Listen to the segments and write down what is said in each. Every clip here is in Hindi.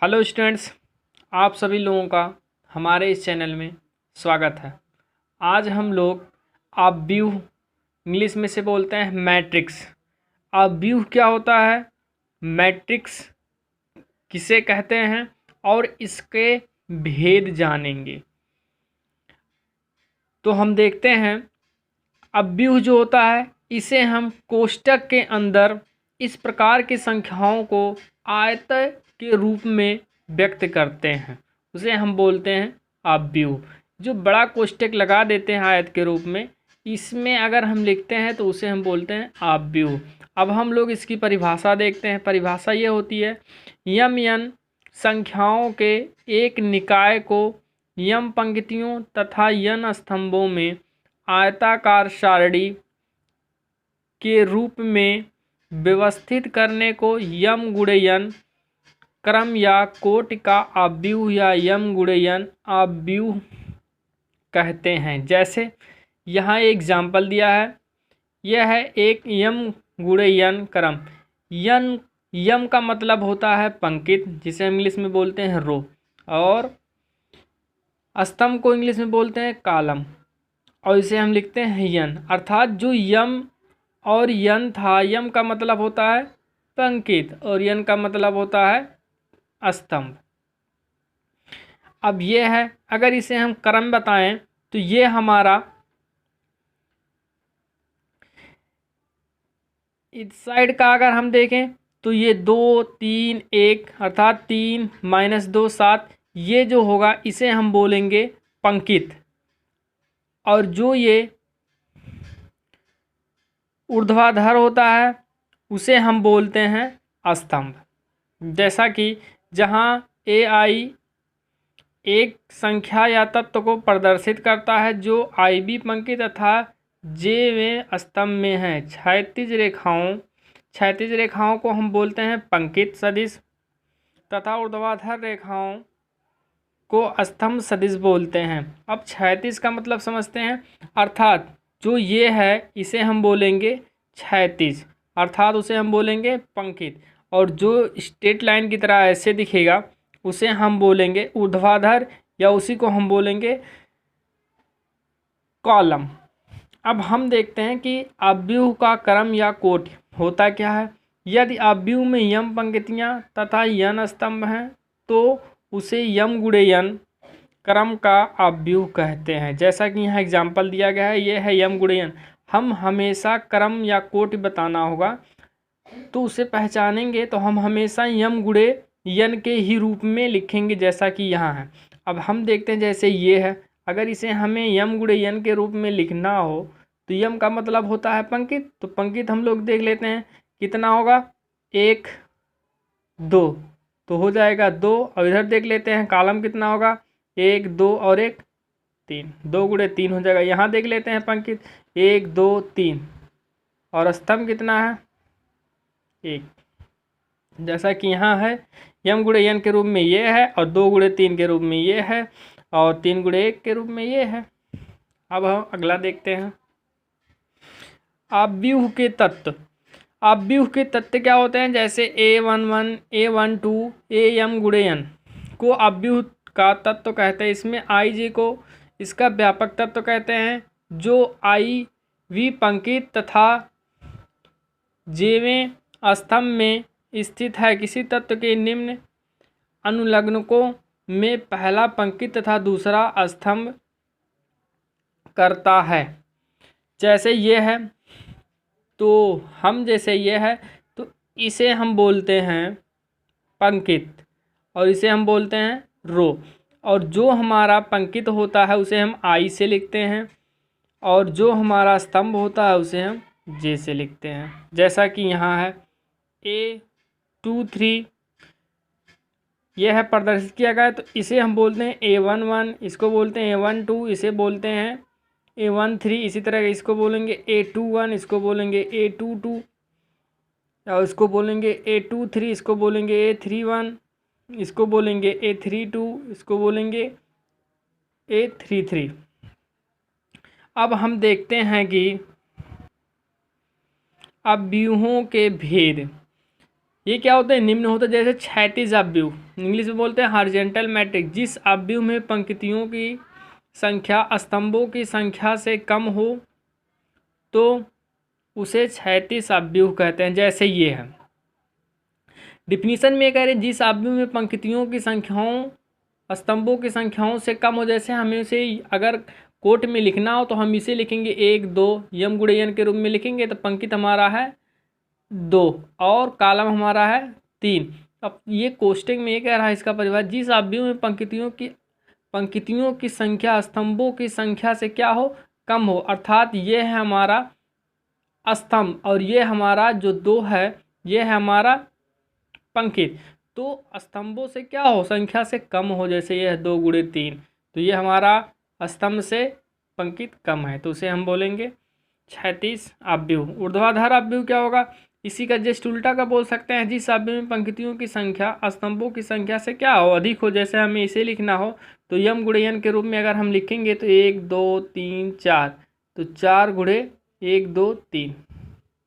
हेलो स्टूडेंट्स, आप सभी लोगों का हमारे इस चैनल में स्वागत है। आज हम लोग अपव्यूह, इंग्लिश में से बोलते हैं मैट्रिक्स। अपव्यूह क्या होता है, मैट्रिक्स किसे कहते हैं और इसके भेद जानेंगे। तो हम देखते हैं अपव्यूह जो होता है इसे हम कोष्टक के अंदर इस प्रकार की संख्याओं को आयत के रूप में व्यक्त करते हैं, उसे हम बोलते हैं अपव्यूह। जो बड़ा कोष्टक लगा देते हैं आयत के रूप में, इसमें अगर हम लिखते हैं तो उसे हम बोलते हैं अपव्यूह। अब हम लोग इसकी परिभाषा देखते हैं। परिभाषा ये होती है, यम यन संख्याओं के एक निकाय को यम पंक्तियों तथा यन स्तंभों में आयताकार सारणी के रूप में व्यवस्थित करने को यम गुणयन क्रम या कोटि का अपव्यूह या यम गुणयन अपव्यूह कहते हैं। जैसे यहाँ एक एग्जाम्पल दिया है, यह है एक यम गुणयन क्रम। यम का मतलब होता है पंक्ति, जिसे हम इंग्लिश में बोलते हैं रो, और स्तंभ को इंग्लिश में बोलते हैं कॉलम, और इसे हम लिखते हैं यन। अर्थात जो यम और यन था, यम का मतलब होता है पंक्ति और यन का मतलब होता है स्तंभ। अब ये है, अगर इसे हम क्रम बताएं तो ये हमारा इस साइड का अगर हम देखें तो ये 2 3 1 अर्थात 3 - 2 7, ये जो होगा इसे हम बोलेंगे पंक्ति, और जो ये ऊर्ध्वाधर होता है उसे हम बोलते हैं स्तंभ। जैसा कि जहाँ AI एक संख्या या तत्व को प्रदर्शित करता है जो IB पंक्ति तथा J स्तंभ में है। क्षैतिज रेखाओं को हम बोलते हैं पंक्ति सदिश तथा ऊर्ध्वाधर रेखाओं को स्तंभ सदिश बोलते हैं। अब क्षैतिज का मतलब समझते हैं, अर्थात जो ये है इसे हम बोलेंगे क्षैतिज, अर्थात उसे हम बोलेंगे पंक्ति, और जो स्ट्रेट लाइन की तरह ऐसे दिखेगा उसे हम बोलेंगे ऊर्ध्वाधर, या उसी को हम बोलेंगे कॉलम। अब हम देखते हैं कि अपव्यूह का क्रम या कोटि होता क्या है। यदि अपव्यूह में यम पंक्तियाँ तथा यन स्तंभ हैं तो उसे यम गुणयन क्रम का अपव्यूह कहते हैं। जैसा कि यहाँ एग्जाम्पल दिया गया है, ये है यम गुणयन। हम हमेशा क्रम या कोटि बताना होगा, तो उसे पहचानेंगे तो हम हमेशा यम गुणे यन के ही रूप में लिखेंगे, जैसा कि यहाँ है। अब हम देखते हैं, जैसे ये है, अगर इसे हमें यम गुणे यन के रूप में लिखना हो तो यम का मतलब होता है पंक्ति, तो पंक्ति हम लोग देख लेते हैं कितना होगा, 1 2, तो हो जाएगा 2। और इधर देख लेते हैं कॉलम कितना होगा, 1 2 और 1 3, 2 गुणे 3 हो जाएगा। यहाँ देख लेते हैं पंक्ति 1 2 3, और स्तंभ कितना है 1। जैसा कि यहाँ है, यम गुणे यन के रूप में ये है, और 2 गुणे 3 के रूप में ये है, और 3 गुणे 1 के रूप में ये है। अब हम अगला देखते हैं, अपव्यूह के तत्व। अपव्यूह के तत्व क्या होते हैं, जैसे A11 A12 यम गुणे यन को अपव्यूह का तत्व कहते हैं। इसमें IJ को इसका व्यापक तत्व कहते हैं, जो IV पंक्ति तथा Jवें स्तंभ में स्थित है। किसी तत्व के निम्न अनुलग्नकों में पहला पंक्ति तथा दूसरा स्तंभ करता है। जैसे ये है, तो हम जैसे ये है तो इसे हम बोलते हैं पंक्ति, और इसे हम बोलते हैं रो, और जो हमारा पंक्ति होता है उसे हम I से लिखते हैं, और जो हमारा स्तंभ होता है उसे हम J से लिखते हैं। जैसा कि यहाँ है A23, यह है प्रदर्शित किया गया, तो इसे हम बोलते हैं A11, इसको बोलते हैं A12, इसे बोलते हैं A13, इसी तरह इसको बोलेंगे A21, इसको बोलेंगे A22, और इसको बोलेंगे A23, इसको बोलेंगे A31, इसको बोलेंगे A32, इसको बोलेंगे A33। अब हम देखते हैं कि अपव्यूहों के भेद, ये क्या होते हैं, निम्न होते हैं, जैसे क्षैतिज अवयव, इंग्लिश में बोलते हैं हॉरिजॉन्टल मैट्रिक्स। जिस अवयव में पंक्तियों की संख्या स्तंभों की संख्या से कम हो तो उसे क्षैतिज अवयव कहते हैं। जैसे ये है, डिफिनीशन में कह रहे हैं जिस अवयव में पंक्तियों की संख्याओं स्तंभों की संख्याओं से कम हो, जैसे हमें इसे अगर कोट में लिखना हो तो हम इसे लिखेंगे 1 2 यम गुणे एन के रूप में लिखेंगे, तो पंक्ति हमारा है 2 और कॉलम हमारा है 3। अब ये कोष्टक में ये कह रहा है इसका परिभाषा, जिस अवयव में पंक्तियों की संख्या स्तंभों की संख्या से क्या हो, कम हो, अर्थात ये है हमारा स्तंभ और ये हमारा जो 2 है ये है हमारा पंक्ति, तो स्तंभों से क्या हो, संख्या से कम हो, जैसे ये है 2 गुणे 3, तो ये हमारा स्तंभ से पंक्ति कम है, तो उसे हम बोलेंगे क्षैतिज अवयव। ऊर्ध्वाधर अवयव क्या होगा, इसी का जस्ट उल्टा का बोल सकते हैं, जिस अवयव में पंक्तियों की संख्या स्तंभों की संख्या से क्या हो, अधिक हो, जैसे हमें इसे लिखना हो तो यम गुणे एन के रूप में अगर हम लिखेंगे तो 1 2 3 4, तो 4 गुणे 1 2 3,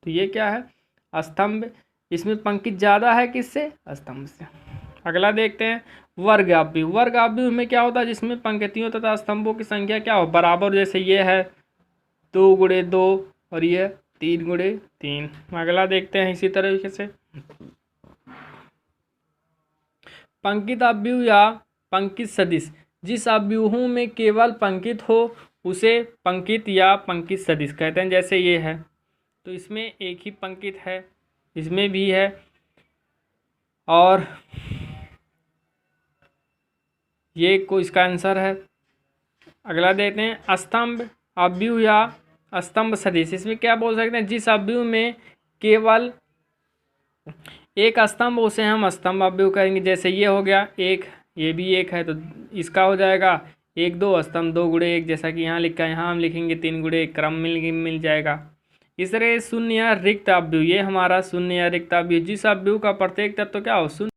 तो ये क्या है, स्तंभ। इसमें पंक्ति ज़्यादा है किससे, स्तंभ से। अगला देखते हैं वर्ग अवयव। वर्ग अवयव में क्या होता है, जिसमें पंक्तियों तथा स्तंभों की संख्या क्या हो, बराबर, जैसे ये है 2 गुणे 2 और ये 3 गुणे 3। अगला देखते हैं इसी तरीके से पंक्तित अवयव या पंक्तित सदिश। जिस अवयवों में केवल पंक्तित हो उसे पंक्तित या पंक्तित सदिश कहते हैं। जैसे ये है तो इसमें एक ही पंक्तित है, इसमें भी है, और ये को इसका आंसर है। अगला देखते हैं स्तंभ अवयव या स्तंभ सदिश। इसमें क्या बोल सकते हैं, जिस अवयव में केवल एक स्तंभ उसे हम स्तंभ अवयव करेंगे। जैसे ये हो गया एक, ये भी एक है तो इसका हो जाएगा 1 2 स्तंभ 2 गुणे 1, जैसा कि यहाँ लिखा है, यहाँ हम लिखेंगे 3 गुणे 1, क्रम मिल जाएगा। इस तरह शून्य या रिक्त अवयव, ये हमारा शून्य या रिक्त अवयव, जिस अवयव का प्रत्येक तत्व क्या हो, शून्य